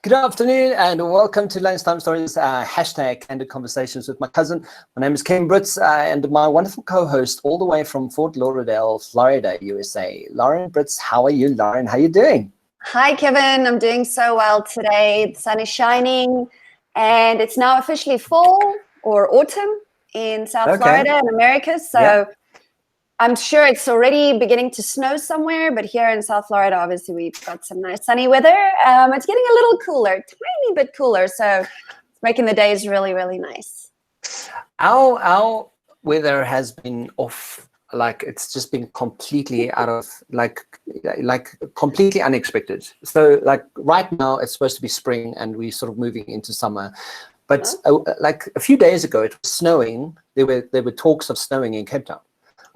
Good afternoon and welcome to Lunchtime Stories, hashtag Candid Conversations with my cousin. My name is Lauren Britz and my wonderful co-host all the way from Fort Lauderdale, Florida, USA. Lauren Britz, how are you, Lauren? How are you doing? Hi, Kevin. I'm doing so well today. The sun is shining and it's now officially fall or autumn in South Florida in America. So I'm sure it's already beginning to snow somewhere, but here in South Florida, obviously, we've got some nice sunny weather. It's getting a little cooler, tiny bit cooler. So it's making the days really, really nice. Our weather has been off. Like it's just been completely out of like completely unexpected. So like right now it's supposed to be spring and we're sort of moving into summer. But like a few days ago it was snowing. There were talks of snowing in Cape Town.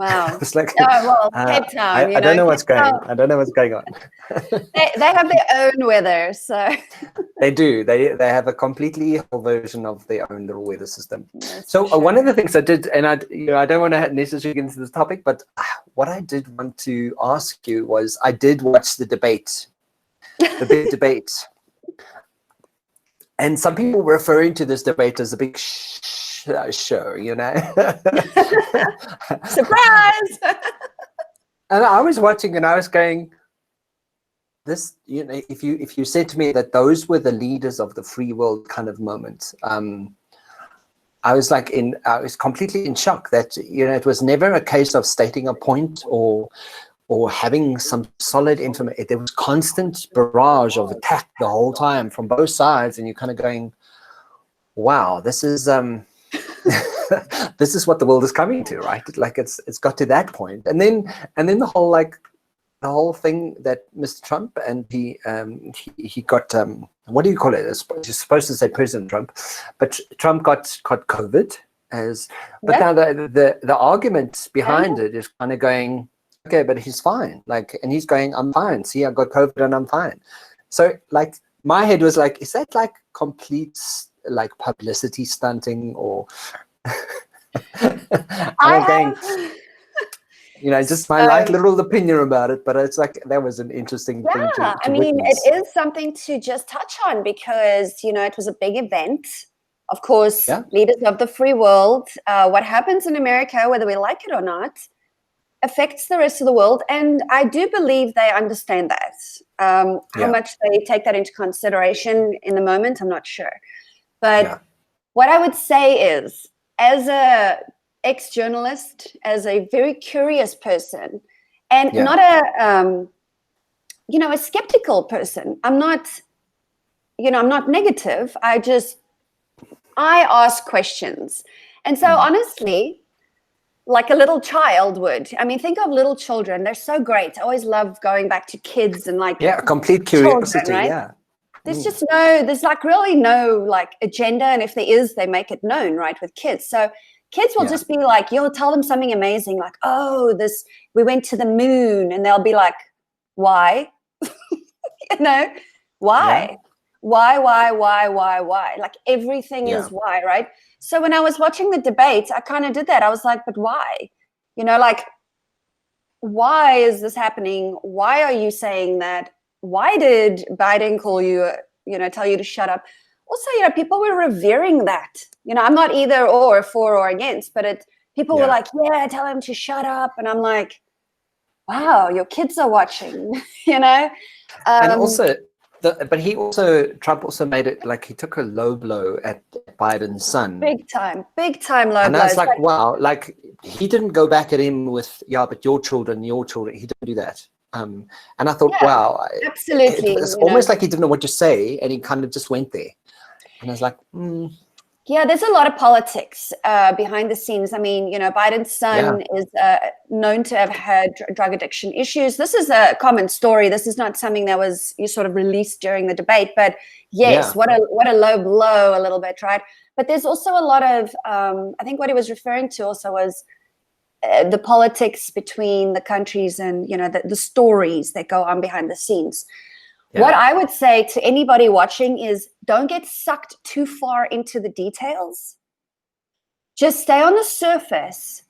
Wow. It's like, Cape Town. I don't know what's going on. I don't know what's going on. they have their own weather, so they do. They have a completely whole version of their own little weather system. So one of the things I did, and I don't want to necessarily get into this topic, but what I did want to ask you was I did watch the debate, the big debate, and some people were referring to this debate as a big show, you know. Surprise. And I was watching and I was going, this, you know, if you said to me that those were the leaders of the free world kind of moment, I was completely in shock that, you know, it was never a case of stating a point or having some solid information. There was constant barrage of attack the whole time from both sides, and you're kind of going, wow, this is this is what the world is coming to, right? Like it's got to that point. And then the whole thing that Mr. Trump and he got what do you call it? You're supposed to say President Trump, but Trump got COVID now the argument behind it is kind of going, okay, but he's fine. Like, and he's going, I'm fine. See, I got COVID and I'm fine. So like my head was like, is that like complete like publicity stunting or you know, just my light little opinion about it, but it's like that was an interesting thing to I mean, witness. It is something to just touch on because, you know, it was a big event. Of course, leaders of the free world, what happens in America, whether we like it or not, affects the rest of the world. And I do believe they understand that. How much they take that into consideration in the moment, I'm not sure. But what I would say is, as a ex-journalist, as a very curious person, and not a, a skeptical person. I'm not negative. I ask questions. And so honestly, like a little child would. I mean, think of little children. They're so great. I always love going back to kids and like complete curiosity, children, right? There's just there's like really no like agenda. And if there is, they make it known, right, with kids. So kids will just be like, you'll tell them something amazing, like, oh, we went to the moon. And they'll be like, why? You know, why? Why? Like everything is why, right? So when I was watching the debate, I kind of did that. I was like, but why? You know, like, why is this happening? Why are you saying that? Why did Biden call you, tell you to shut up? Also, you know, people were revering that. You know, I'm not either or for or against, but people were like, tell him to shut up. And I'm like, wow, your kids are watching, you know? And also, Trump also made it like he took a low blow at Biden's son. Big time low blow. And I was like, wow, like he didn't go back at him with, but your children. He didn't do that. And I thought, wow. Absolutely. It's almost like he didn't know what to say and he kind of just went there. And I was like, Yeah, there's a lot of politics behind the scenes. I mean, you know, Biden's son is known to have had drug addiction issues. This is a common story. This is not something that was sort of released during the debate. But yes, what a low blow a little bit, right? But there's also a lot of, I think what he was referring to also was the politics between the countries and, you know, the stories that go on behind the scenes. Yeah. What I would say to anybody watching is don't get sucked too far into the details. Just stay on the surface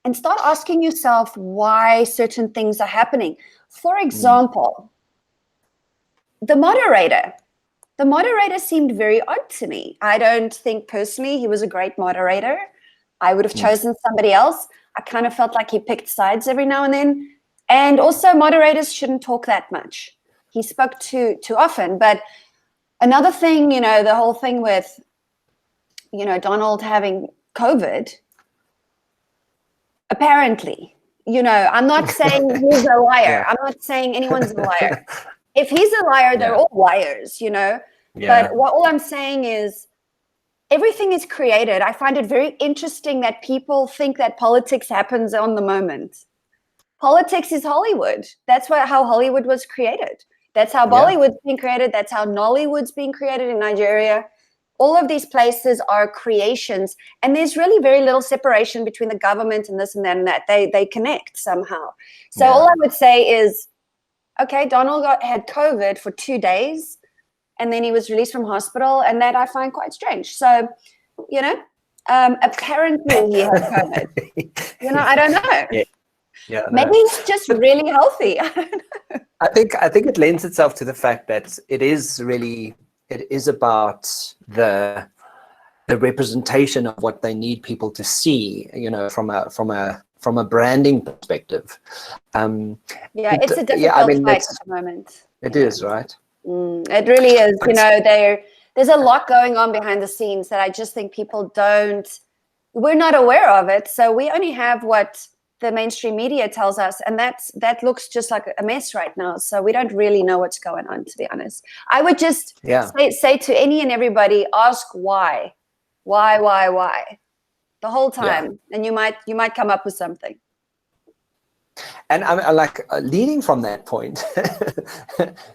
and start asking yourself why certain things are happening. For example, the moderator, the moderator seemed very odd to me. I don't think personally he was a great moderator. I would have chosen somebody else. I kind of felt like he picked sides every now and then. And also moderators shouldn't talk that much. He spoke too often. But another thing, the whole thing with, Donald having COVID, apparently, I'm not saying he's a liar. I'm not saying anyone's a liar. If he's a liar, they're all liars, But all I'm saying is everything is created. I find it very interesting that people think that politics happens on the moment. Politics is Hollywood. That's how Hollywood was created. That's how Bollywood's being created. That's how Nollywood's being created in Nigeria. All of these places are creations, and there's really very little separation between the government and this and that and that. They connect somehow. So all I would say is, okay, Donald had COVID for 2 days, and then he was released from hospital, and that I find quite strange. So, apparently he had COVID. I don't know. Yeah, maybe he's just really healthy. I don't know. I think it lends itself to the fact that it is about the representation of what they need people to see, from a branding perspective. It's a difficult fight at the moment. It is, right? It really is. There's a lot going on behind the scenes that I just think we're not aware of it. So we only have what the mainstream media tells us, and that looks just like a mess right now. So we don't really know what's going on, to be honest. I would just say to any and everybody, ask why the whole time, and you might come up with something. And I'm like leading from that point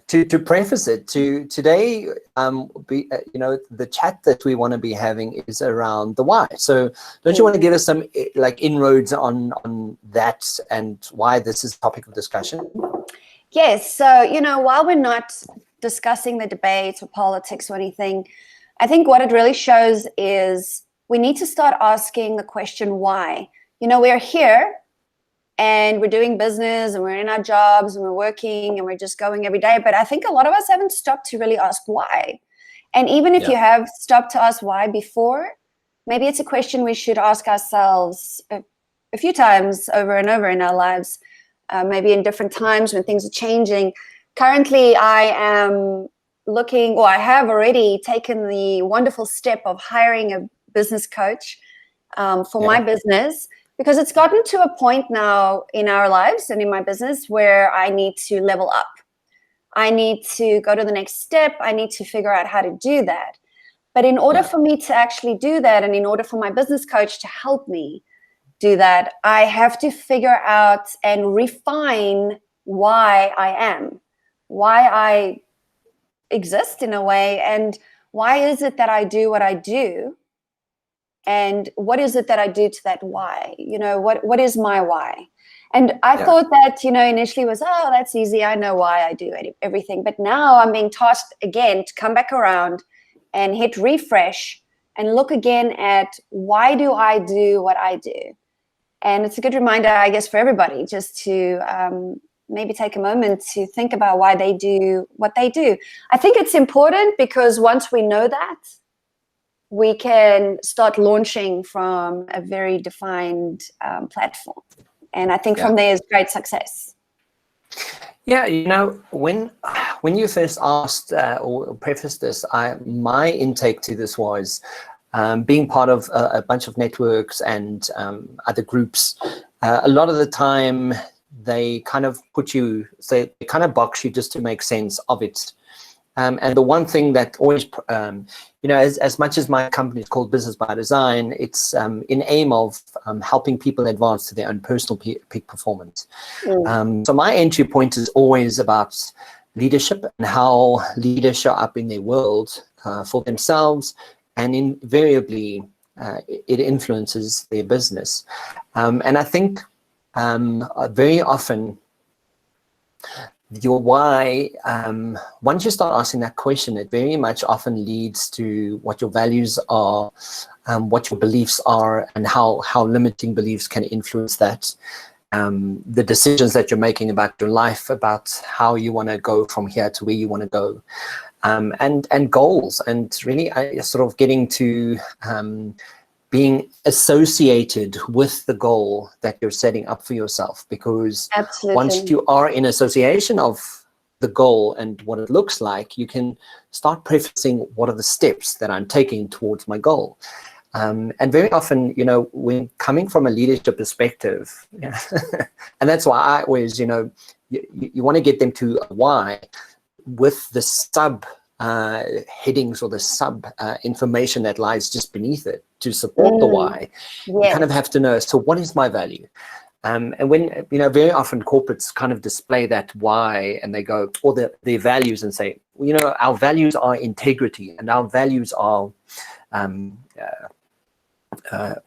to preface it to today. The chat that we want to be having is around the why. So don't you want to give us some inroads on that and why this is a topic of discussion? Yes. So while we're not discussing the debate or politics or anything, I think what it really shows is we need to start asking the question why. We're here. And we're doing business and we're in our jobs and we're working and we're just going every day. But I think a lot of us haven't stopped to really ask why. And even if you have stopped to ask why before, maybe it's a question we should ask ourselves a few times over and over in our lives, maybe in different times when things are changing. Currently, I am I have already taken the wonderful step of hiring a business coach for my business. Because it's gotten to a point now in our lives and in my business where I need to level up. I need to go to the next step. I need to figure out how to do that. But in order for me to actually do that, and in order for my business coach to help me do that, I have to figure out and refine why I am, why I exist in a way, and why is it that I do what I do. And what is it that I do to that why? What is my why? And I thought that, initially was, that's easy. I know why I do everything. But now I'm being tasked again to come back around and hit refresh and look again at why do I do what I do? And it's a good reminder, I guess, for everybody just to maybe take a moment to think about why they do what they do. I think it's important because once we know that, we can start launching from a very defined platform. And I think from there is great success. Yeah, when you first asked or prefaced this, my intake to this was being part of a bunch of networks and other groups. A lot of the time, they kind of they kind of box you just to make sense of it. And the one thing that always, as much as my company is called Business by Design, it's in aim of helping people advance to their own personal peak performance. So my entry point is always about leadership and how leaders show up in their world for themselves, and invariably it influences their business. And I think very often, your why, once you start asking that question, it very much often leads to what your values are, what your beliefs are, and how limiting beliefs can influence that. the decisions that you're making about your life, about how you want to go from here to where you want to go, and goals, and really sort of getting to being associated with the goal that you're setting up for yourself. Because once you are in association of the goal and what it looks like, you can start prefacing what are the steps that I'm taking towards my goal. And very often, when coming from a leadership perspective, and that's why I always, you want to get them to a why with the sub headings or the sub information that lies just beneath it to support the why. You kind of have to know, so what is my value? And when, very often corporates kind of display that why, and they go, or their values, and say, our values are integrity, and our values are,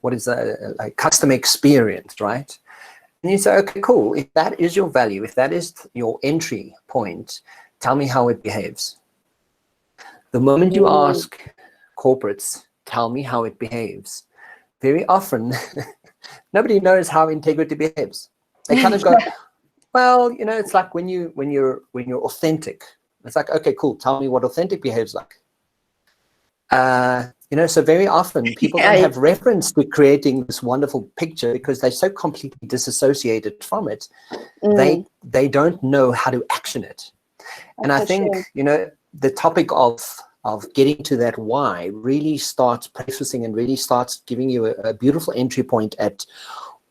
what is that, like customer experience, right? And you say, okay, cool. If that is your value, if that is your entry point, tell me how it behaves. The moment you ask corporates, tell me how it behaves, very often nobody knows how integrity behaves. They kind of go, well, it's like when you're authentic. It's like, okay, cool. Tell me what authentic behaves like. So very often people don't have reference to creating this wonderful picture because they're so completely disassociated from it. They don't know how to action it. And I think, the topic of getting to that why really starts prefacing and really starts giving you a beautiful entry point at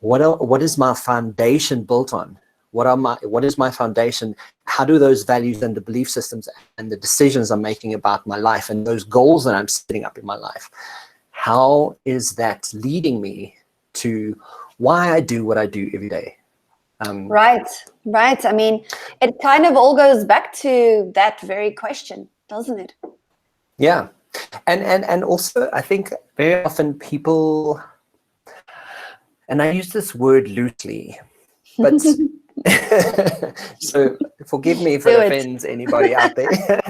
what is my foundation built on? What is my foundation? How do those values and the belief systems and the decisions I'm making about my life and those goals that I'm setting up in my life, how is that leading me to why I do what I do every day? Right. I mean, it kind of all goes back to that very question, doesn't it? Yeah. And also, I think very often people, and I use this word loosely, but so forgive me if it offends anybody out there.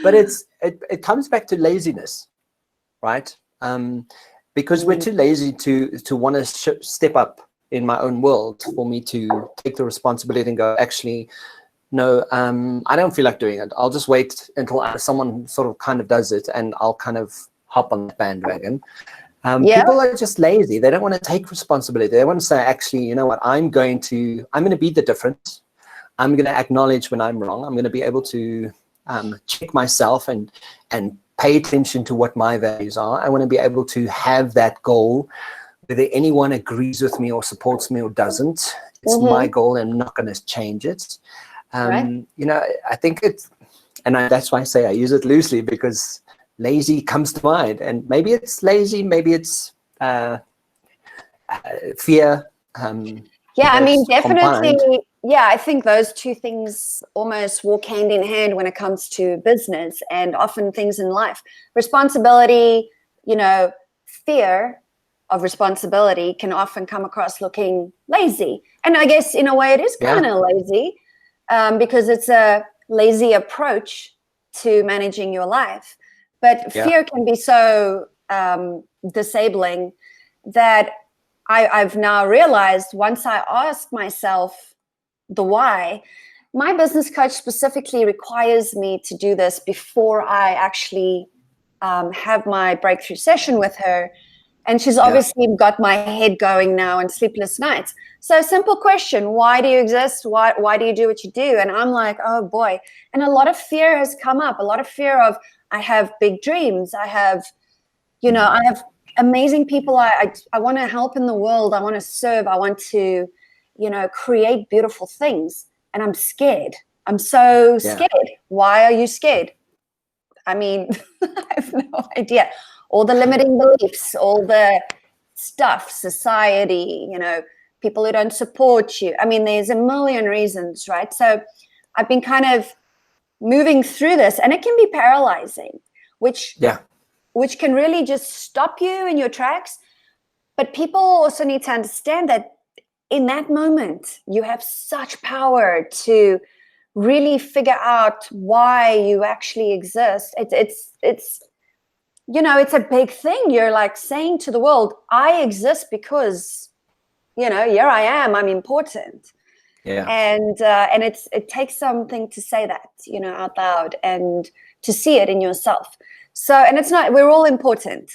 But it comes back to laziness, right? Because we're too lazy to want to step up in my own world for me to take the responsibility and go, actually, no, I don't feel like doing it. I'll just wait until someone sort of kind of does it, and I'll kind of hop on the bandwagon. People are just lazy. They don't want to take responsibility. They want to say, actually, you know what? I'm going to be the difference. I'm going to acknowledge when I'm wrong. I'm going to be able to check myself and pay attention to what my values are. I want to be able to have that goal, whether anyone agrees with me or supports me or doesn't. It's my goal, and I'm not going to change it. I think that's why I say I use it loosely, because lazy comes to mind, and maybe it's lazy, maybe it's fear. I mean, definitely. Combined. Yeah, I think those two things almost walk hand in hand when it comes to business and often things in life. Responsibility, fear of responsibility can often come across looking lazy. And I guess in a way it is kind of lazy because it's a lazy approach to managing your life. But fear can be so disabling that I've now realized, once I ask myself the why, my business coach specifically requires me to do this before I actually have my breakthrough session with her. And she's obviously got my head going now and sleepless nights. So simple question, why do you exist? Why do you do what you do? And I'm like, oh boy. And a lot of fear has come up, a lot of fear of, I have big dreams. I have amazing people I want to help in the world. I want to serve. I want to, create beautiful things. And I'm scared. I'm so scared. Why are you scared? I mean, I have no idea. All the limiting beliefs, all the stuff, society, people who don't support you. I mean, there's a million reasons, right? So I've been kind of moving through this, and it can be paralyzing, which can really just stop you in your tracks. But people also need to understand that in that moment, you have such power to really figure out why you actually exist. It's a big thing. You're like saying to the world, I exist because here I am, I'm important. Yeah. And it takes something to say that, out loud, and to see it in yourself. So, and it's not, we're all important.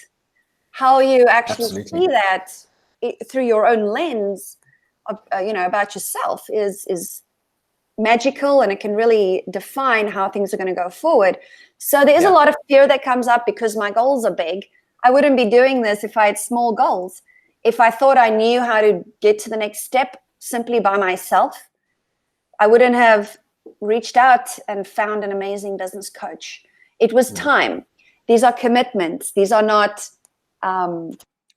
How you actually Absolutely. see that through your own lens of, about yourself is magical, and it can really define how things are going to go forward. So there is a lot of fear that comes up because my goals are big. I wouldn't be doing this if I had small goals. If I thought I knew how to get to the next step simply by myself, I wouldn't have reached out and found an amazing business coach. It was time. These are commitments. These are not,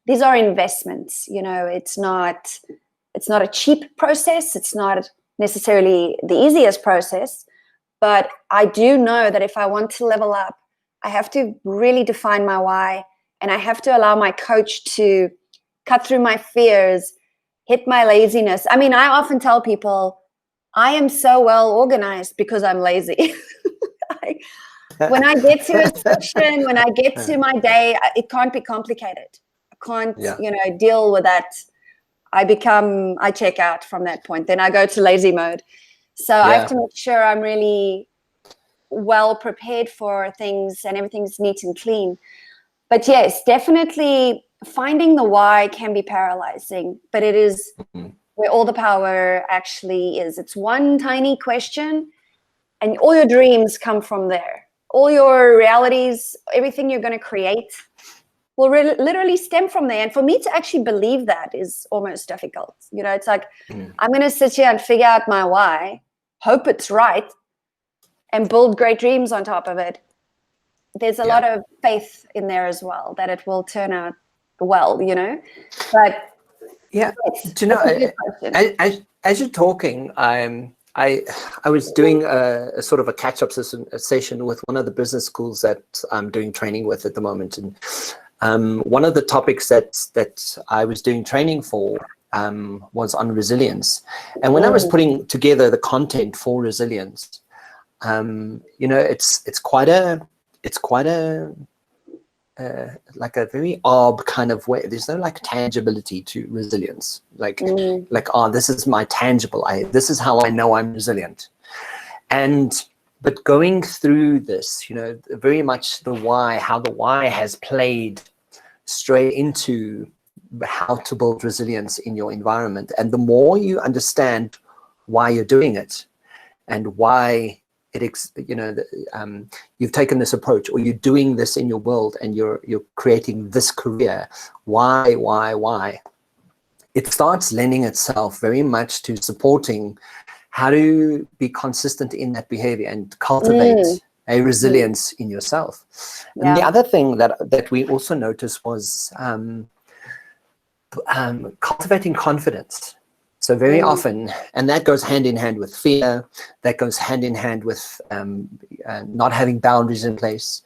these are investments. It's not a cheap process. It's not necessarily the easiest process, but I do know that if I want to level up, I have to really define my why, and I have to allow my coach to cut through my fears, hit my laziness. I mean, I often tell people I am so well organized because I'm lazy. When I get to a session, when I get to my day, it can't be complicated. I can't, deal with that. I check out from that point. Then I go to lazy mode. So I have to make sure I'm really well prepared for things and everything's neat and clean. But yes, definitely finding the why can be paralyzing, but it is where all the power actually is. It's one tiny question, and all your dreams come from there. All your realities, everything you're going to create will literally stem from there. And for me to actually believe that is almost difficult. It's like, I'm going to sit here and figure out my why, hope it's right, and build great dreams on top of it. There's a lot of faith in there as well, that it will turn out well, but as you're talking, I was doing a sort of a catch-up session with one of the business schools that I'm doing training with at the moment, and one of the topics that I was doing training for was on resilience. And when I was putting together the content for resilience, it's quite a like a very odd kind of way. There's no like tangibility to resilience. Like, this is my tangible. This is how I know I'm resilient. But going through this, very much how the why has played straight into how to build resilience in your environment. And the more you understand why you're doing it and why you've taken this approach, or you're doing this in your world, and you're creating this career, why, it starts lending itself very much to supporting how to be consistent in that behavior and cultivate a resilience in yourself. And the other thing that we also noticed was cultivating confidence. So very often, and that goes hand in hand with fear, that goes hand in hand with not having boundaries in place.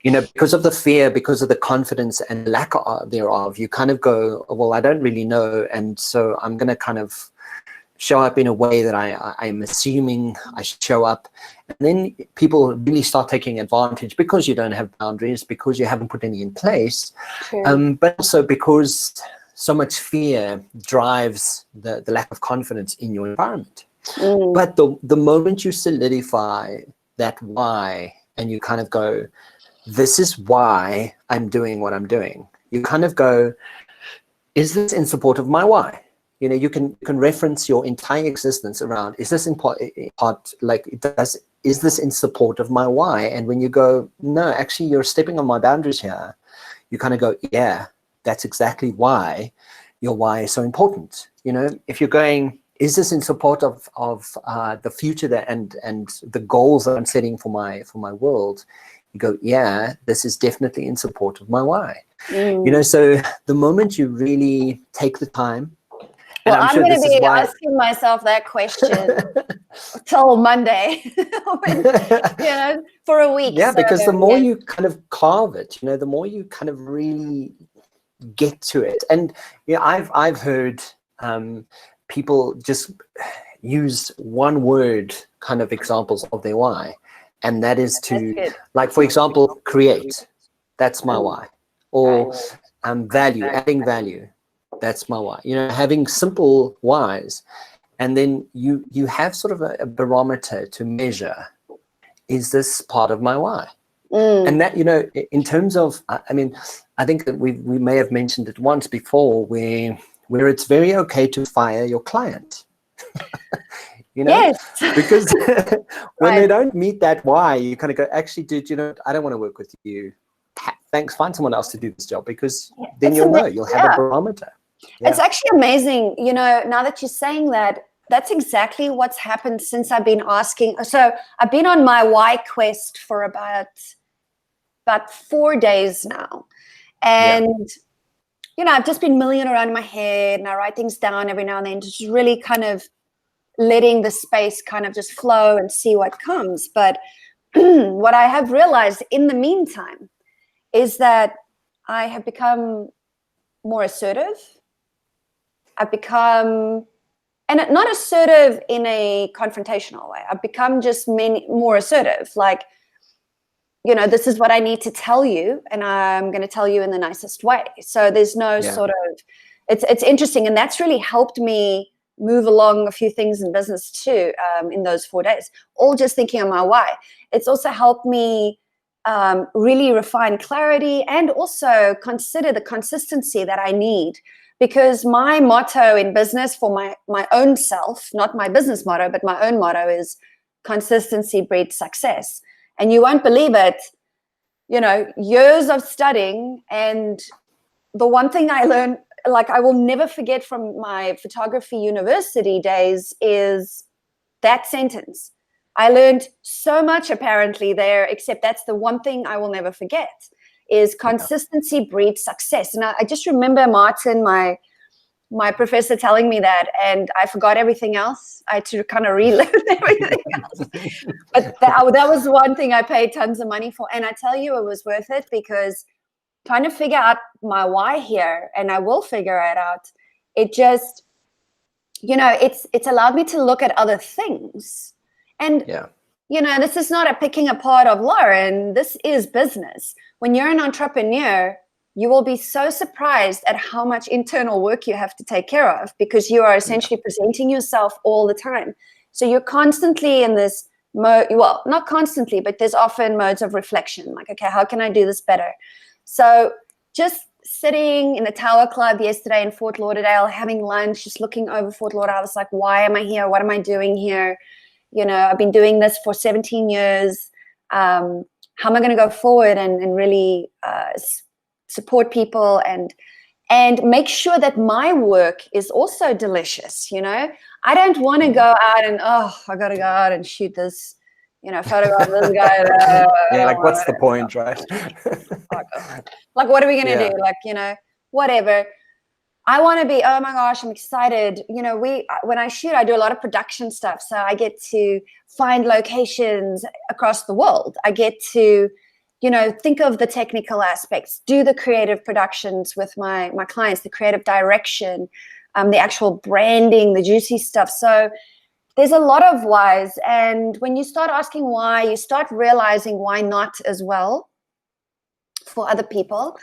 Because of the fear, because of the confidence and lack thereof, you kind of go, well, I don't really know. And so I'm going to kind of show up in a way that I'm assuming I should show up. And then people really start taking advantage because you don't have boundaries, because you haven't put any in place, but also because so much fear drives the lack of confidence in your environment. But the moment you solidify that why, and you kind of go, this is why I'm doing what I'm doing, you kind of go, is this in support of my why? You can reference your entire existence around, is this in part is this in support of my why? And when you go, no, actually you're stepping on my boundaries here, you kind of go, yeah, that's exactly why your why is so important. If you're going, is this in support of the future and the goals that I'm setting for my world? You go, yeah, this is definitely in support of my why. So the moment you really take the time. Well, I'm going to be asking myself that question till Monday, for a week. Yeah, because the more you kind of carve it, the more you kind of really get to it. And I've heard people just use one word kind of examples of their why, and that is to, like, for example, create. That's my why. Or value, adding value. That's my why. Having simple whys, and then you have sort of a barometer to measure, is this part of my why? And that, in terms of, I think that we may have mentioned it once before, where it's very okay to fire your client. Yes. Because when they don't meet that why, you kind of go, actually, dude, I don't want to work with you. Thanks, find someone else to do this job, because then you'll have a barometer. Yeah. It's actually amazing, now that you're saying that, that's exactly what's happened since I've been asking. So I've been on my why quest for about 4 days now. And, I've just been milling around in my head, and I write things down every now and then, just really kind of letting the space kind of just flow and see what comes. But what I have realized in the meantime is that I have become more assertive. I've become, and not assertive in a confrontational way. I've become just more assertive. Like, this is what I need to tell you, and I'm going to tell you in the nicest way. So there's no sort of, it's interesting. And that's really helped me move along a few things in business too, in those 4 days, all just thinking on my why. It's also helped me really refine clarity, and also consider the consistency that I need. Because my motto in business for my own self, not my business motto, but my own motto is consistency breeds success. And you won't believe it, years of studying. And the one thing I learned, like I will never forget from my photography university days, is that sentence. I learned so much apparently there, except that's the one thing I will never forget, is consistency breeds success. And I just remember Martin, my professor, telling me that, and I forgot everything else. I had to kind of relearn everything else. But that was one thing I paid tons of money for. And I tell you, it was worth it, because trying to figure out my why here, and I will figure it out, it just, it's allowed me to look at other things. And this is not a picking apart of Lauren. This is business. When you're an entrepreneur, you will be so surprised at how much internal work you have to take care of, because you are essentially presenting yourself all the time. So you're constantly in this mode, well, not constantly, but there's often modes of reflection. Like, okay, how can I do this better? So just sitting in the Tower Club yesterday in Fort Lauderdale, having lunch, just looking over Fort Lauderdale, I was like, why am I here? What am I doing here? I've been doing this for 17 years. How am I going to go forward and really support people and make sure that my work is also delicious? I don't want to go out and, I got to go out and shoot this, photograph this guy. Like, what's the point, right? Like, what are we going to do? Like, whatever. I want to be, oh my gosh, I'm excited. When I shoot, I do a lot of production stuff. So I get to find locations across the world. I get to, think of the technical aspects, do the creative productions with my clients, the creative direction, the actual branding, the juicy stuff. So there's a lot of whys. And when you start asking why, you start realizing why not as well for other people.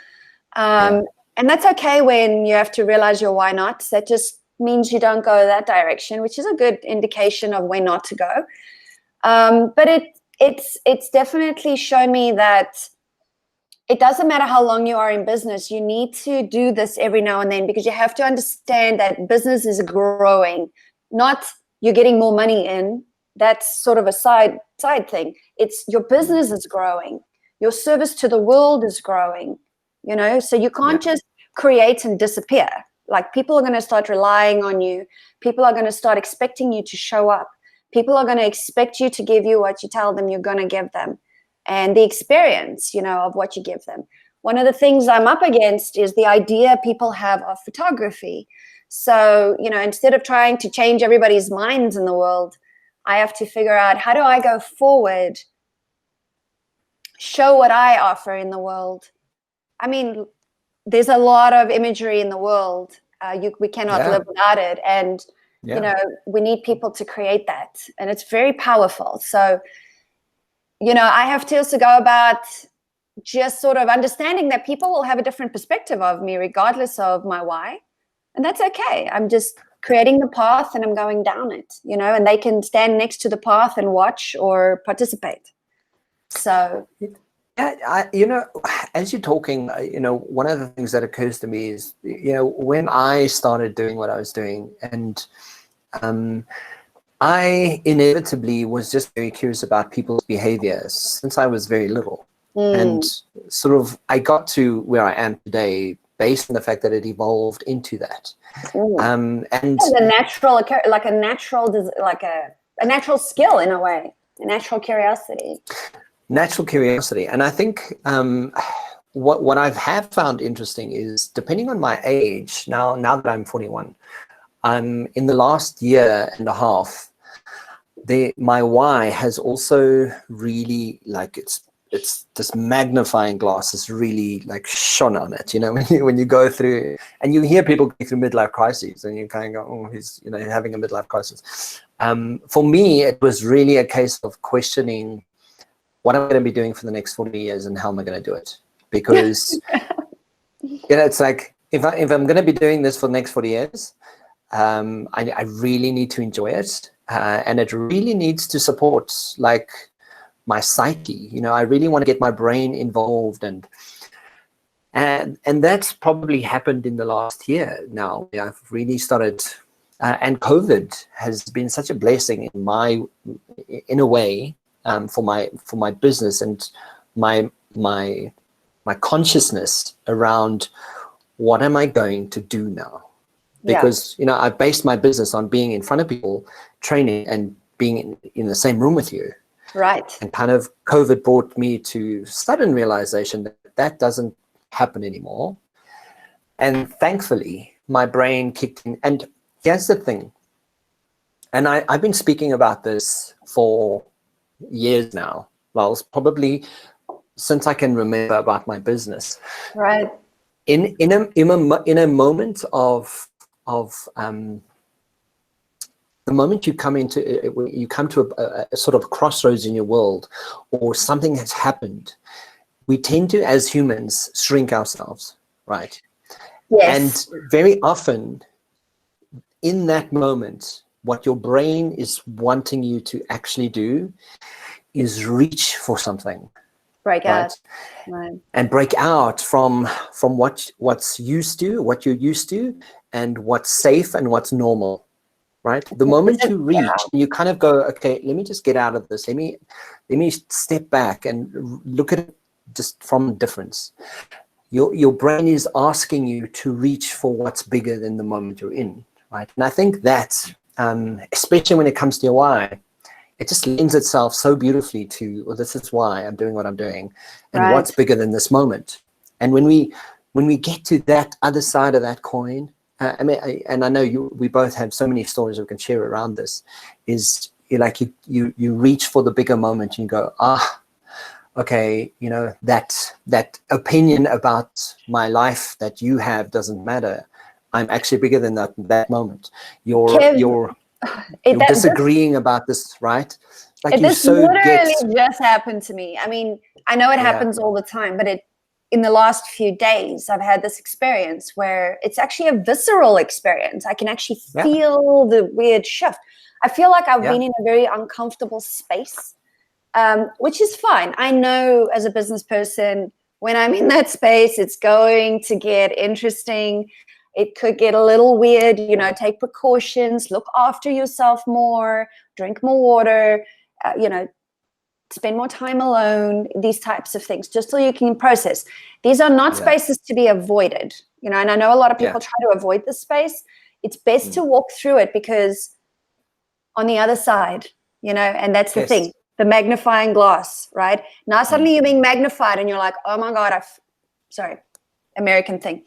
And that's okay when you have to realize your why nots. That just means you don't go that direction, which is a good indication of where not to go. But it's definitely shown me that it doesn't matter how long you are in business. You need to do this every now and then, because you have to understand that business is growing, not you're getting more money in. That's sort of a side thing. It's your business is growing. Your service to the world is growing. So you can't just create and disappear. Like, people are going to start relying on you. People are going to start expecting you to show up. People are going to expect you to give you what you tell them you're going to give them, and the experience, of what you give them. One of the things I'm up against is the idea people have of photography. So, instead of trying to change everybody's minds in the world, I have to figure out, how do I go forward, show what I offer in the world? I mean, there's a lot of imagery in the world. We cannot live without it. And, we need people to create that. And it's very powerful. So, I have to also go about just sort of understanding that people will have a different perspective of me, regardless of my why. And that's okay. I'm just creating the path and I'm going down it, and they can stand next to the path and watch or participate. So yeah, as you're talking, one of the things that occurs to me is, when I started doing what I was doing, and I inevitably was just very curious about people's behaviors since I was very little. And sort of I got to where I am today based on the fact that it evolved into that. And a natural skill in a way, a natural curiosity. Natural curiosity. And I think what I have found interesting is, depending on my age, now that I'm 41, in the last year and a half, my why has also really, like, it's this magnifying glass is really like shone on it, when you go through, and you hear people go through midlife crises, and you kind of go, oh, he's having a midlife crisis. For me, it was really a case of questioning what I'm going to be doing for the next 40 years and how am I going to do it? Because it's like, if I'm going to be doing this for the next 40 years, I really need to enjoy it, and it really needs to support, like, my psyche. I really want to get my brain involved, and that's probably happened in the last year now. I've really started, and COVID has been such a blessing in a way, for my business and my consciousness around what am I going to do now. Because, I based my business on being in front of people, training, and being in the same room with you. Right. And kind of COVID brought me to sudden realization that doesn't happen anymore. And thankfully, my brain kicked in. And here's the thing. And I've been speaking about this for years now. Well, it's probably since I can remember about my business. Right. In a moment of the moment you come to a sort of crossroads in your world, or something has happened, we tend to, as humans, shrink ourselves, right? Yes. And very often, in that moment, what your brain is wanting you to actually do is reach for something. Break out. Right. And break out from what you're used to, and what's safe and what's normal. Right. The moment you reach, you kind of go, okay, let me just get out of this. Let me step back and look at it just from a difference. Your brain is asking you to reach for what's bigger than the moment you're in. Right. And I think that, especially when it comes to your why, it just lends itself so beautifully to, well, this is why I'm doing what I'm doing, and what's bigger than this moment. And when we get to that other side of that coin, I know we both have so many stories we can share around this, is you reach for the bigger moment, and you go, okay, that opinion about my life that you have doesn't matter. I'm actually bigger than that moment. You're disagreeing about this, right? Like, this literally just happened to me. I mean, I know it happens all the time, but in the last few days, I've had this experience where it's actually a visceral experience. I can actually feel the weird shift. I feel like I've been in a very uncomfortable space, which is fine. I know, as a business person, when I'm in that space, it's going to get interesting. It could get a little weird, take precautions, look after yourself more, drink more water, spend more time alone, these types of things, just so you can process. These are not spaces to be avoided, and I know a lot of people try to avoid this space. It's best to walk through it, because on the other side, and that's the thing, the magnifying glass, right? Now suddenly you're being magnified and you're like, oh my God, American thing.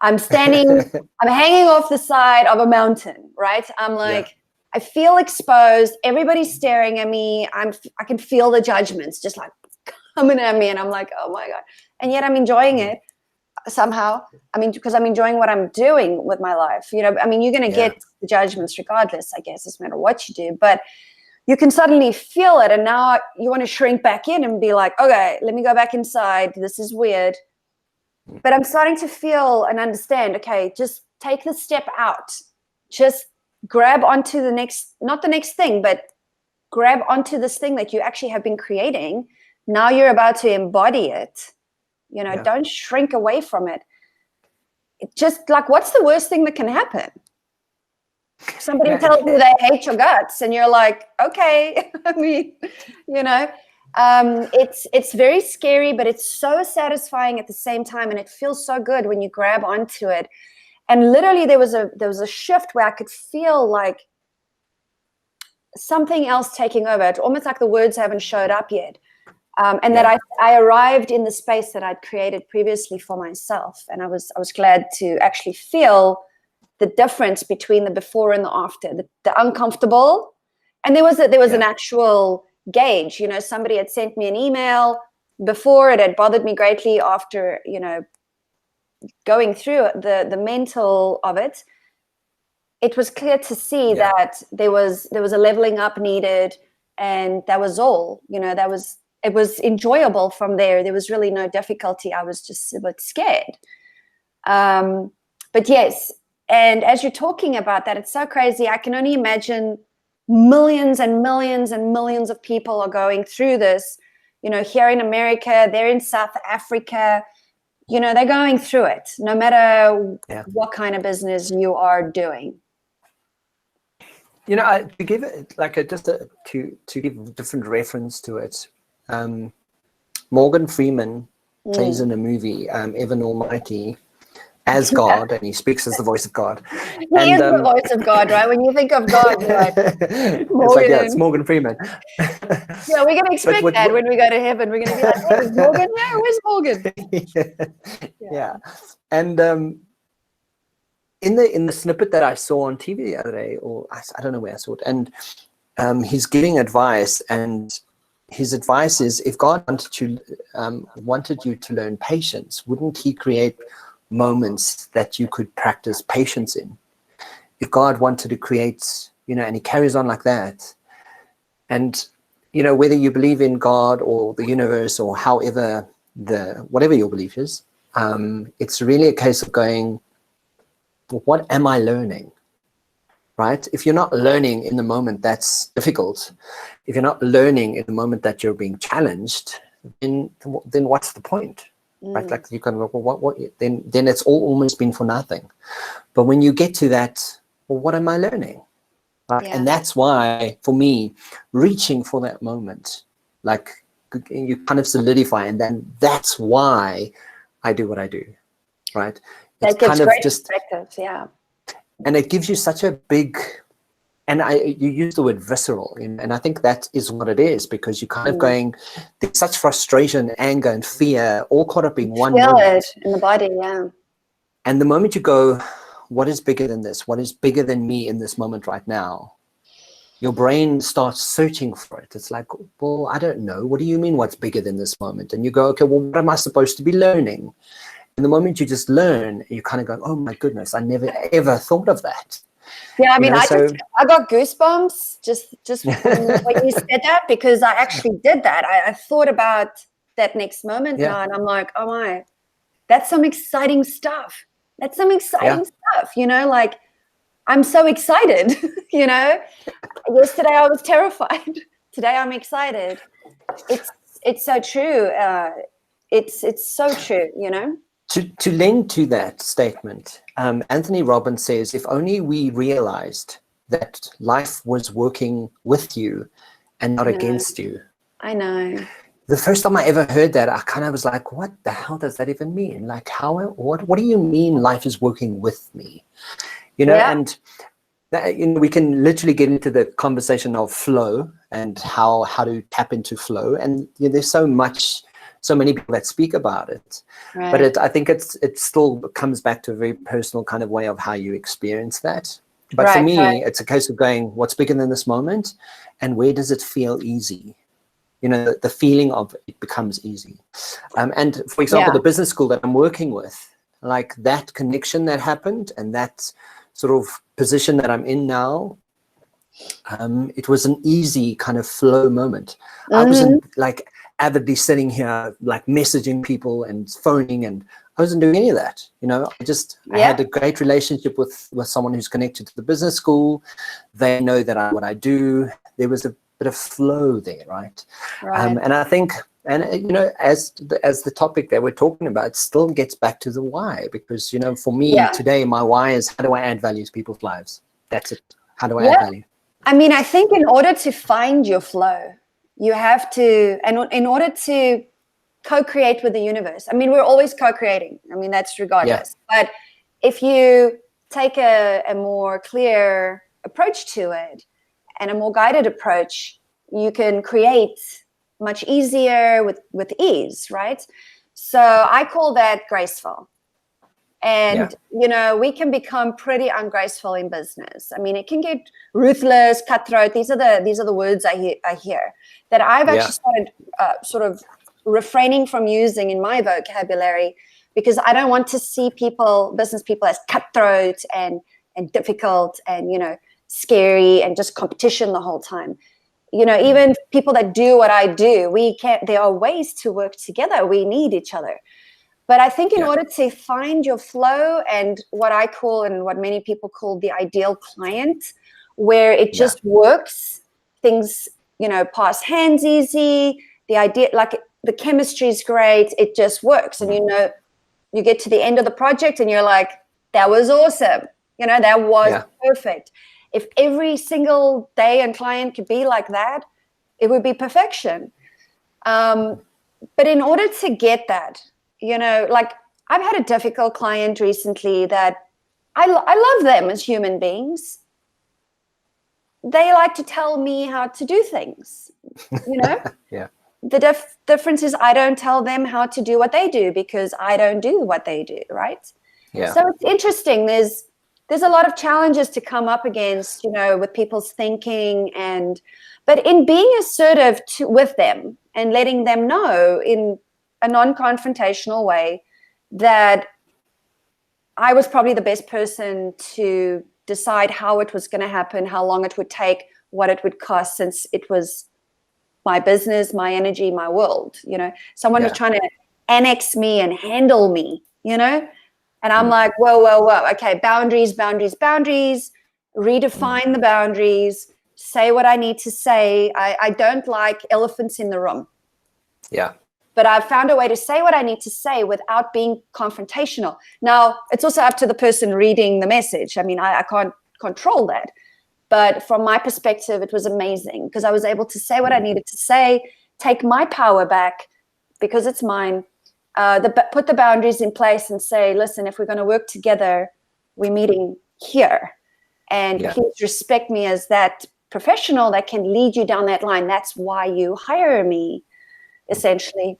I'm standing, I'm hanging off the side of a mountain, right? I'm like, I feel exposed. Everybody's staring at me. I can feel the judgments just like coming at me. And I'm like, oh my God. And yet I'm enjoying it somehow. I mean, because I'm enjoying what I'm doing with my life. You're going to get the judgments regardless, I guess, no matter what you do. But you can suddenly feel it. And now you want to shrink back in and be like, okay, let me go back inside. This is weird. But I'm starting to feel and understand, okay, just take the step out. Just grab onto the next, not the next thing, but grab onto this thing that you actually have been creating. Now you're about to embody it. You know, don't shrink away from it. Just like, what's the worst thing that can happen? Somebody tells you they hate your guts and you're like, okay. I mean, you know, it's very scary, but it's so satisfying at the same time. And it feels so good when you grab onto it. And literally there was a shift where I could feel like something else taking over. It's almost like the words haven't showed up yet. And that I arrived in the space that I'd created previously for myself. And I was glad to actually feel the difference between the before and the after, the uncomfortable. And there was an actual gauge. You know, somebody had sent me an email before. It had bothered me greatly. After, you know, going through the mental of it, it was clear to see that there was a leveling up needed, and that was all. You know, it was enjoyable from there. There was really no difficulty. I was just a bit scared. But yes, and as you're talking about that, it's so crazy. I can only imagine millions and millions and millions of people are going through this. You know, here in America, they're in South Africa. You know, they're going through it, no matter what kind of business you are doing. You know, to give it like to give different reference to it, Morgan Freeman plays in a movie, Evan Almighty, as God, and he speaks as the voice of God. He is the voice of God, right? When you think of God, you're like, Morgan. It's Morgan Freeman. Yeah, we're going to expect that when we go to heaven. We're going to be like, hey, is Morgan here? Where's Morgan? Yeah. And in the snippet that I saw on TV the other day, or I don't know where I saw it, and he's giving advice, and his advice is, if God wanted you to learn patience, wouldn't he create moments that you could practice patience in? If God wanted to create, you know, and he carries on like that. And, you know, whether you believe in God or the universe or however whatever your belief is, it's really a case of going, what am I learning? Right? If you're not learning in the moment that's difficult, if you're not learning in the moment that you're being challenged, then what's the point? Right? Like you can go, well, what then it's all almost been for nothing. But when you get to that, well, what am I learning? Right? And that's why, for me, reaching for that moment, like you kind of solidify, and then that's why I do what I do. Right? That gives great perspective, and it gives you such a big, and you use the word visceral, and I think that is what it is, because you're kind of going, there's such frustration, anger, and fear all caught up in one moment. Feel it in the body, And the moment you go, what is bigger than this? What is bigger than me in this moment right now? Your brain starts searching for it. It's like, well, I don't know. What do you mean what's bigger than this moment? And you go, okay, well, what am I supposed to be learning? And the moment you just learn, you kind of go, oh my goodness, I never ever thought of that. Yeah, I mean, I got goosebumps just when you said that, because I actually did that. I thought about that next moment now, and I'm like, oh my, that's some exciting stuff. That's some exciting stuff, you know, like I'm so excited, you know. Yesterday I was terrified. Today I'm excited. It's so true. It's so true, you know. To lend to that statement, Anthony Robbins says, if only we realized that life was working with you and not against you. I know. The first time I ever heard that, I kind of was like, what the hell does that even mean? Like, what do you mean life is working with me? You know, and that, you know, we can literally get into the conversation of flow and how to tap into flow. And you know, there's so many people that speak about it, but I think it still comes back to a very personal kind of way of how you experience that. But for me, it's a case of going, what's bigger than this moment, and where does it feel easy? You know, the feeling of it becomes easy. And for example, the business school that I'm working with, like that connection that happened and that sort of position that I'm in now, it was an easy kind of flow moment. I wasn't like avidly sitting here like messaging people and phoning, and I wasn't doing any of that. I had a great relationship with someone who's connected to the business school. They know that what I do. There was a bit of flow there, right? And I think, as the topic that we're talking about, it still gets back to the why, because for me today, my why is, how do I add value to people's lives? That's it. How do I add value? I mean, I think in order to find your flow, you have to, and in order to co-create with the universe. I mean, we're always co-creating. I mean, that's regardless. Yeah. But if you take a more clear approach to it and a more guided approach, you can create much easier with ease, right? So I call that graceful. And, we can become pretty ungraceful in business. I mean, it can get ruthless, cutthroat. These are the words I hear that I've actually started sort of refraining from using in my vocabulary, because I don't want to see business people as cutthroat and difficult and, scary and just competition the whole time. Even people that do what I do, there are ways to work together. We need each other. But I think in order to find your flow and what I call and what many people call the ideal client, where it just works, things, pass hands easy, the idea, like the chemistry is great, it just works. And, you get to the end of the project and you're like, that was awesome. That was perfect. If every single day and client could be like that, it would be perfection. But in order to get that, like I've had a difficult client recently that I love them as human beings. They like to tell me how to do things, The difference is I don't tell them how to do what they do, because I don't do what they do, right? Yeah. So it's interesting. There's a lot of challenges to come up against, with people's thinking, but in being assertive with them and letting them know in a non-confrontational way that I was probably the best person to decide how it was going to happen, how long it would take, what it would cost, since it was my business, my energy, my world. Someone was trying to annex me and handle me, and I'm like, whoa, okay, boundaries, redefine the boundaries, say what I need to say. I don't like elephants in the room. Yeah. But I've found a way to say what I need to say without being confrontational. Now, it's also up to the person reading the message. I mean, I can't control that. But from my perspective, it was amazing, because I was able to say what I needed to say, take my power back, because it's mine, put the boundaries in place and say, listen, if we're going to work together, we're meeting here. And please respect me as that professional that can lead you down that line. That's why you hire me, essentially.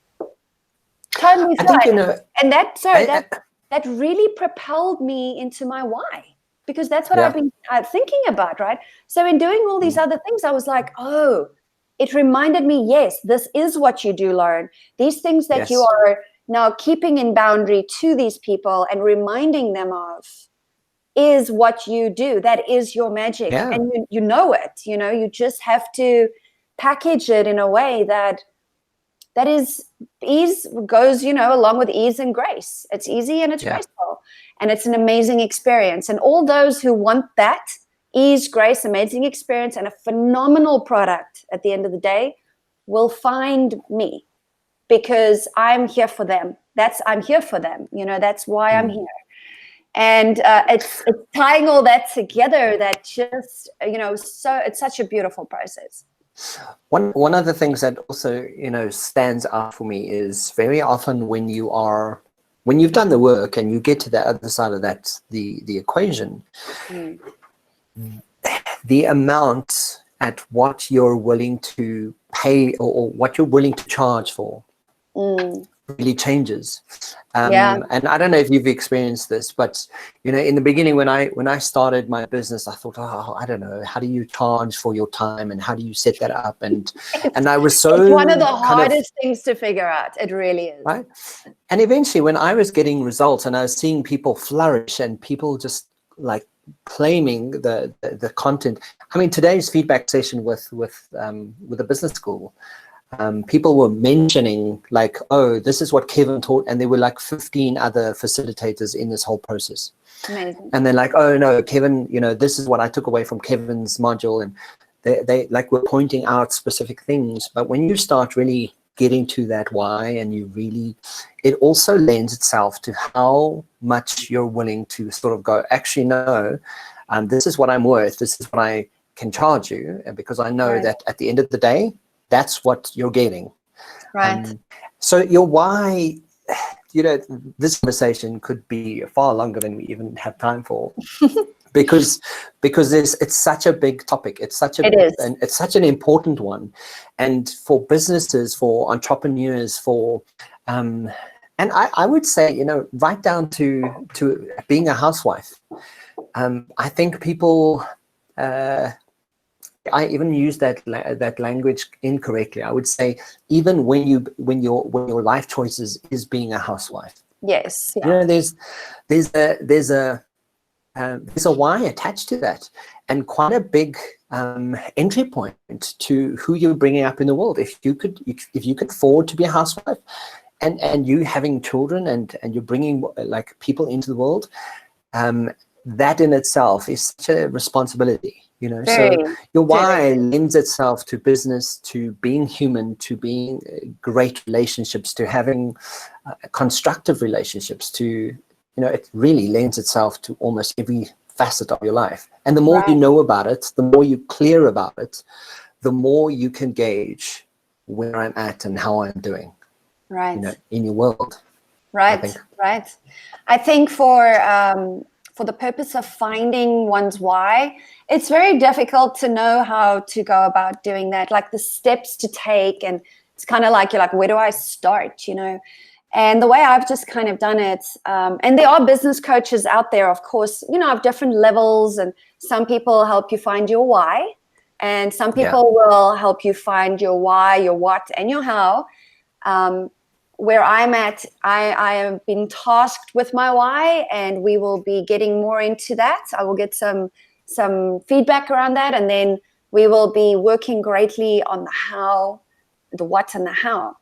Totally fine. And that really propelled me into my why, because that's what I've been thinking about, right? So in doing all these other things, I was like, oh, it reminded me, yes, this is what you do, Lauren. These things that you are now keeping in boundary to these people and reminding them of is what you do. That is your magic. Yeah. And you know it, you just have to package it in a way that is ease goes, along with ease and grace. It's easy and it's graceful, and it's an amazing experience. And all those who want that ease, grace, amazing experience, and a phenomenal product at the end of the day will find me, because I'm here for them. I'm here for them. That's why I'm here. And it's tying all that together that just, it's such a beautiful process. One of the things that also, stands out for me is very often when you've done the work and you get to the other side of that, the equation, the amount at what you're willing to pay or what you're willing to charge for really changes. And I don't know if you've experienced this, but in the beginning when I started my business, I thought, I don't know, how do you charge for your time and how do you set that up? And I was so it's one of the hardest things to figure out. It really is. Right. And eventually when I was getting results and I was seeing people flourish and people just like claiming the content. I mean, today's feedback session with the business school, people were mentioning like, oh, this is what Kevin taught, and there were like 15 other facilitators in this whole process. Amazing. And they're like, oh no, Kevin, this is what I took away from Kevin's module, and they like were pointing out specific things. But when you start really getting to that why, and it also lends itself to how much you're willing to sort of go, actually, no, this is what I'm worth, this is what I can charge you, and because I know that at the end of the day, that's what you're getting. Right. So your why, this conversation could be far longer than we even have time for. because it's such a big topic. It's such an important one, and for businesses, for entrepreneurs, for and I would say, right down to being a housewife. I think people I even use that language incorrectly. I would say even when your life choices is being a housewife. Yes. Yeah. There's a why attached to that, and quite a big entry point to who you're bringing up in the world. If you could afford to be a housewife, and you having children, and you're bringing like people into the world, that in itself is such a responsibility. So your why lends itself to business, to being human, to being great relationships, to having constructive relationships, to it really lends itself to almost every facet of your life. And the more you know about it, the more you're clear about it, the more you can gauge where I'm at and how I'm doing. In your world. Right. I think for the purpose of finding one's why, it's very difficult to know how to go about doing that, like the steps to take. And it's kind of like, you're like, where do I start, And the way I've just kind of done it, and there are business coaches out there, of course, of different levels, and some people help you find your why, and some people will help you find your why, your what, and your how. Where I'm at, I have been tasked with my why, and we will be getting more into that. I will get some feedback around that, and then we will be working greatly on the how, the what, and the how.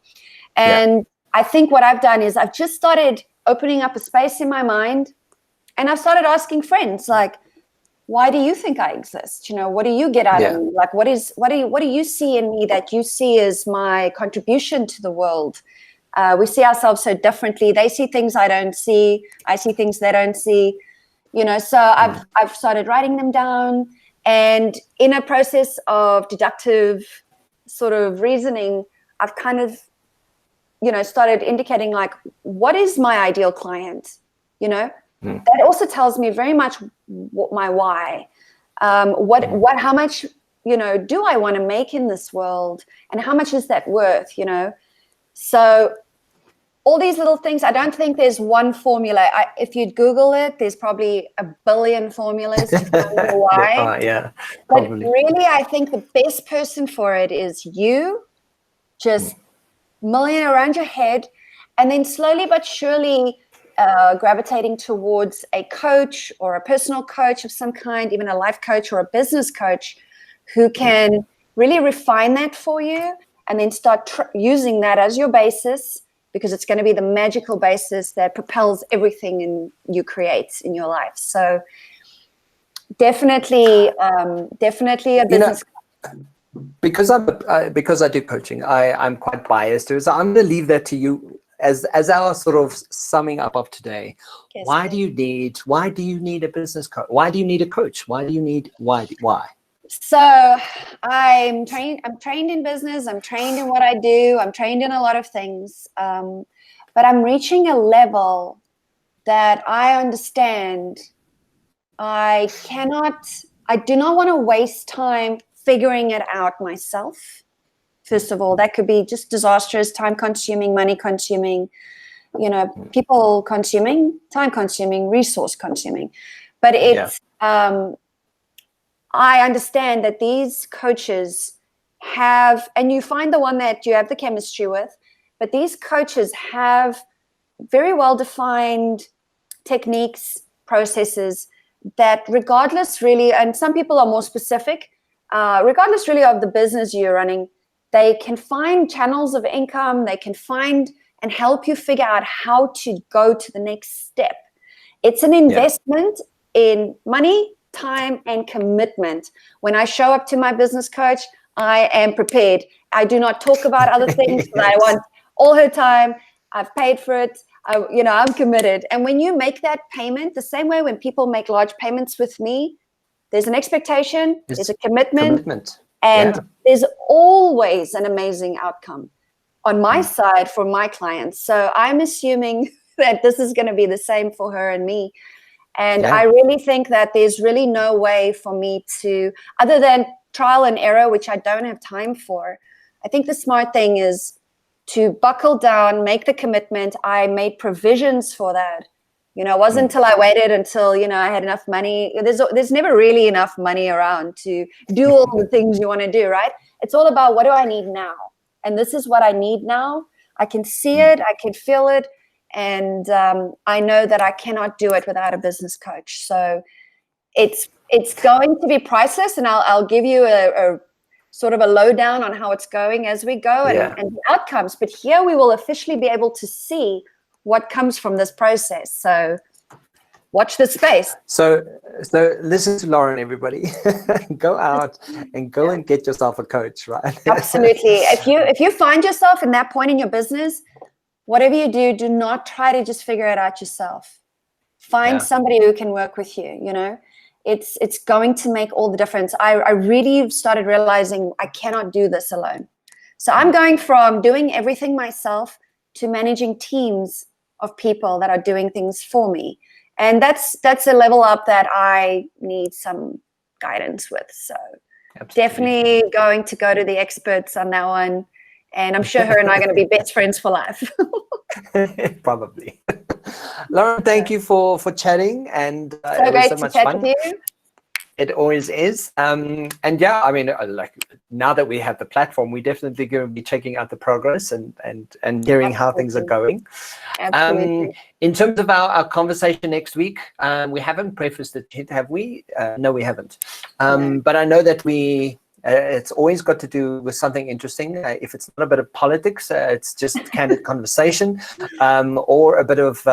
And I think what I've done is I've just started opening up a space in my mind, and I've started asking friends, like, why do you think I exist? What do you get out of me? Like, what do you see in me that you see as my contribution to the world? We see ourselves so differently. They see things I don't see. I see things they don't see. So I've started writing them down, and in a process of deductive sort of reasoning, I've kind of started indicating, like, what is my ideal client? That also tells me very much what my why. How much do I want to make in this world, and how much is that worth? So all these little things, I don't think there's one formula. If you Google it, there's probably a billion formulas to find your why. But really, I think the best person for it is you, just mulling around your head, and then slowly but surely gravitating towards a coach or a personal coach of some kind, even a life coach or a business coach, who can really refine that for you, and then start using that as your basis, because it's going to be the magical basis that propels everything you create in your life. So definitely a business. Because I do coaching, I'm quite biased to it. So I'm going to leave that to you as our sort of summing up of today. Yes, why do you need a business coach? Why do you need a coach? Why? So I'm trained in business. I'm trained in what I do. I'm trained in a lot of things. But I'm reaching a level that I understand I do not want to waste time figuring it out myself. First of all, that could be just disastrous, time consuming, money consuming, people consuming, time consuming, resource consuming. But it's, I understand that these coaches have, and you find the one that you have the chemistry with, but these coaches have very well-defined techniques, processes that regardless really, and some people are more specific, regardless really of the business you're running, They can find channels of income. They can find and help you figure out how to go to the next step. It's an investment in money, time, and commitment. When I show up to my business coach, I am prepared. I do not talk about other things. Yes. I want all her time. I've paid for it. I'm committed. And when you make that payment, the same way when people make large payments with me, there's an expectation, there's a commitment. And there's always an amazing outcome on my side for my clients. So I'm assuming that this is going to be the same for her and me. And I really think that there's really no way for me to, other than trial and error, which I don't have time for. I think the smart thing is to buckle down, make the commitment. I made provisions for that. It wasn't until I waited until, I had enough money. There's never really enough money around to do all the things you want to do, right? It's all about, what do I need now? And this is what I need now. I can see it. I can feel it. And I know that I cannot do it without a business coach. So it's going to be priceless. And I'll give you a sort of a lowdown on how it's going as we go and the outcomes. But here we will officially be able to see what comes from this process. So watch this space. So listen to Lauren, everybody. Go out and and get yourself a coach, right? Absolutely. If you find yourself in that point in your business, whatever you do not try to just figure it out yourself. Find somebody who can work with you, It's going to make all the difference. I really started realizing I cannot do this alone. So I'm going from doing everything myself to managing teams of people that are doing things for me. And that's a level up that I need some guidance with. So definitely going to go to the experts on that one. And I'm sure her and I are going to be best friends for life. Probably. Lauren, thank you for chatting. And so great to chat with you. It always is. And now that we have the platform, we definitely going to be checking out the progress and hearing how things are going. Absolutely. In terms of our conversation next week, we haven't prefaced it, have we? No, we haven't. But I know that it's always got to do with something interesting. If it's not a bit of politics, it's just candid conversation, or a bit of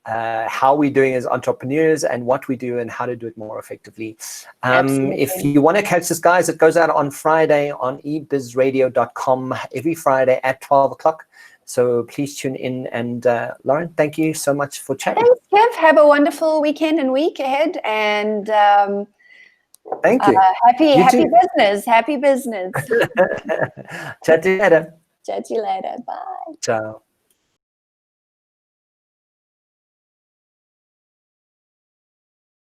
how we're doing as entrepreneurs and what we do and how to do it more effectively. If you want to catch this, guys, it goes out on Friday on ebizradio.com every Friday at 12 o'clock. So please tune in. And Lauren, thank you so much for chatting. Thanks, Kev. Have a wonderful weekend and week ahead. And thank you. Happy business. Happy business. Chat to you later. Chat to you later. Bye. Ciao.